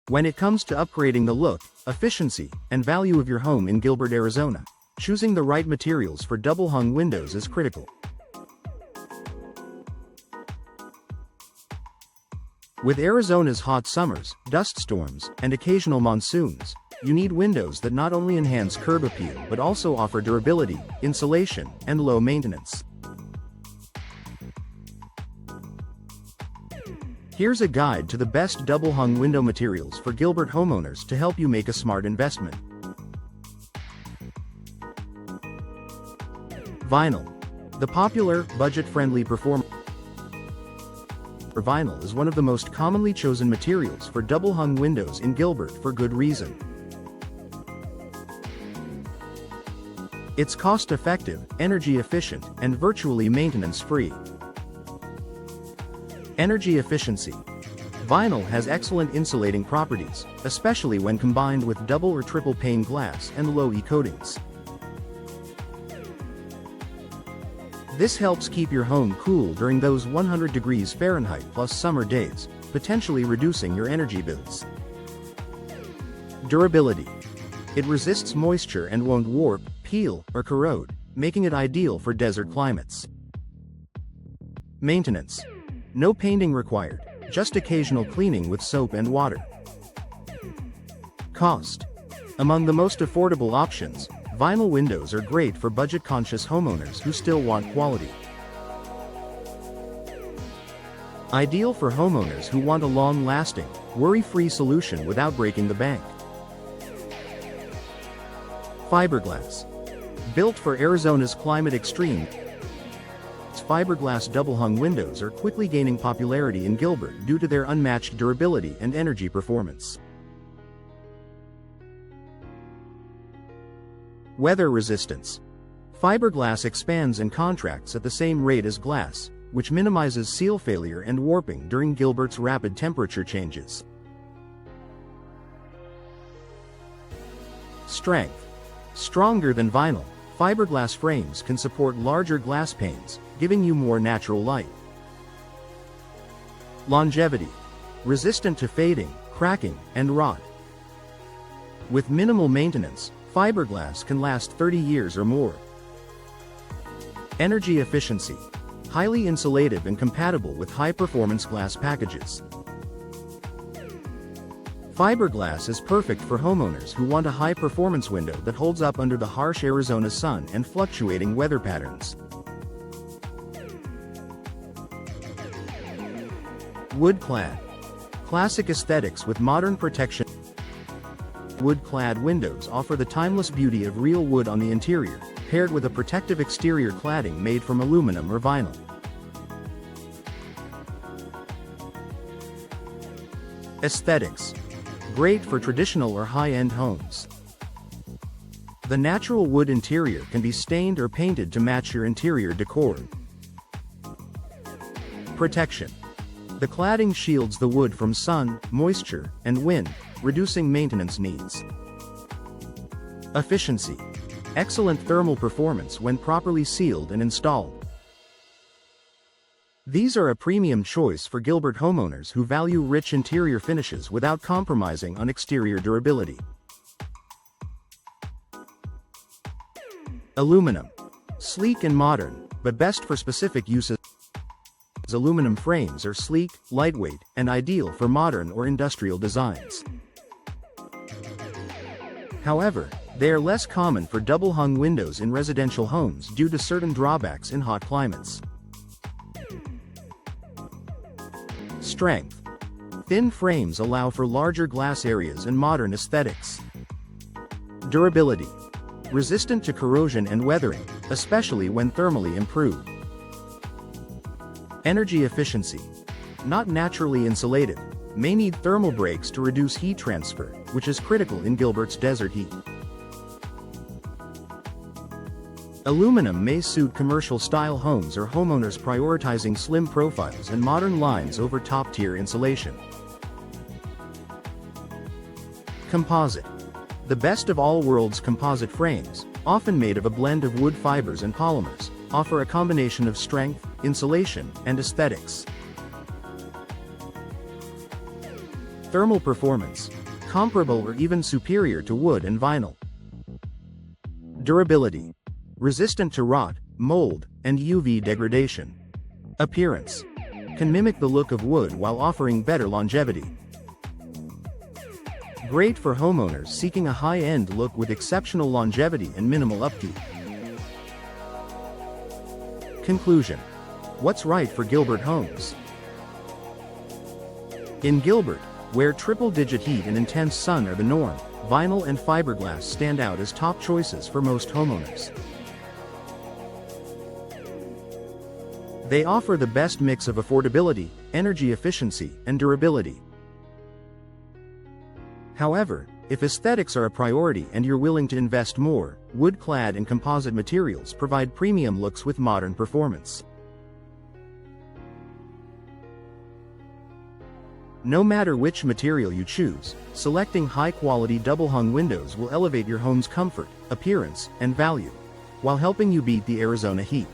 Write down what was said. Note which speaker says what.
Speaker 1: When it comes to upgrading the look, efficiency, and value of your home in Gilbert, Arizona, choosing the right materials for double-hung windows is critical. With Arizona's hot summers, dust storms, and occasional monsoons, you need windows that not only enhance curb appeal but also offer durability, insulation, and low maintenance. Here's a guide to the best double-hung window materials for Gilbert homeowners to help you make a smart investment. Vinyl. The popular, budget-friendly performer vinyl is one of the most commonly chosen materials for double-hung windows in Gilbert for good reason. It's cost-effective, energy-efficient, and virtually maintenance-free. Energy efficiency. Vinyl has excellent insulating properties, especially when combined with double or triple pane glass and low-E coatings. This helps keep your home cool during those 100 degrees Fahrenheit plus summer days, potentially reducing your energy bills. Durability. It resists moisture and won't warp, peel, or corrode, making it ideal for desert climates. Maintenance. No painting required, just occasional cleaning with soap and water. Cost. Among the most affordable options, vinyl windows are great for budget-conscious homeowners who still want quality. Ideal for homeowners who want a long-lasting, worry-free solution without breaking the bank. Fiberglass. Built for Arizona's climate extreme, fiberglass double-hung windows are quickly gaining popularity in Gilbert due to their unmatched durability and energy performance. Weather resistance. Fiberglass expands and contracts at the same rate as glass, which minimizes seal failure and warping during Gilbert's rapid temperature changes. Strength. Stronger than vinyl, fiberglass frames can support larger glass panes, giving you more natural light. Longevity. Resistant to fading, cracking, and rot. With minimal maintenance, fiberglass can last 30 years or more. Energy efficiency. Highly insulative and compatible with high-performance glass packages. Fiberglass is perfect for homeowners who want a high-performance window that holds up under the harsh Arizona sun and fluctuating weather patterns. Wood-clad. Classic aesthetics with modern protection. Wood-clad windows offer the timeless beauty of real wood on the interior, paired with a protective exterior cladding made from aluminum or vinyl. Aesthetics. Great for traditional or high-end homes. The natural wood interior can be stained or painted to match your interior decor. Protection. The cladding shields the wood from sun, moisture, and wind, reducing maintenance needs. Efficiency. Excellent thermal performance when properly sealed and installed. These are a premium choice for Gilbert homeowners who value rich interior finishes without compromising on exterior durability. Aluminum. Sleek and modern, but best for specific uses. Aluminum frames are sleek, lightweight, and ideal for modern or industrial designs. However, they are less common for double-hung windows in residential homes due to certain drawbacks in hot climates. Strength. Thin frames allow for larger glass areas and modern aesthetics. Durability. Resistant to corrosion and weathering, especially when thermally improved. Energy efficiency. Not naturally insulated, may need thermal breaks to reduce heat transfer, which is critical in Gilbert's desert heat. Aluminum may suit commercial-style homes or homeowners prioritizing slim profiles and modern lines over top-tier insulation. Composite. The best of all worlds composite frames, often made of a blend of wood fibers and polymers, offer a combination of strength, insulation, and aesthetics. Thermal performance. Comparable or even superior to wood and vinyl. Durability. Resistant to rot, mold, and UV degradation. Appearance. Can mimic the look of wood while offering better longevity. Great for homeowners seeking a high-end look with exceptional longevity and minimal upkeep. Conclusion. What's right for Gilbert homes? In Gilbert, where triple-digit heat and intense sun are the norm, vinyl and fiberglass stand out as top choices for most homeowners. They offer the best mix of affordability, energy efficiency, and durability. However, if aesthetics are a priority and you're willing to invest more, wood-clad and composite materials provide premium looks with modern performance. No matter which material you choose, selecting high-quality double-hung windows will elevate your home's comfort, appearance, and value, while helping you beat the Arizona heat.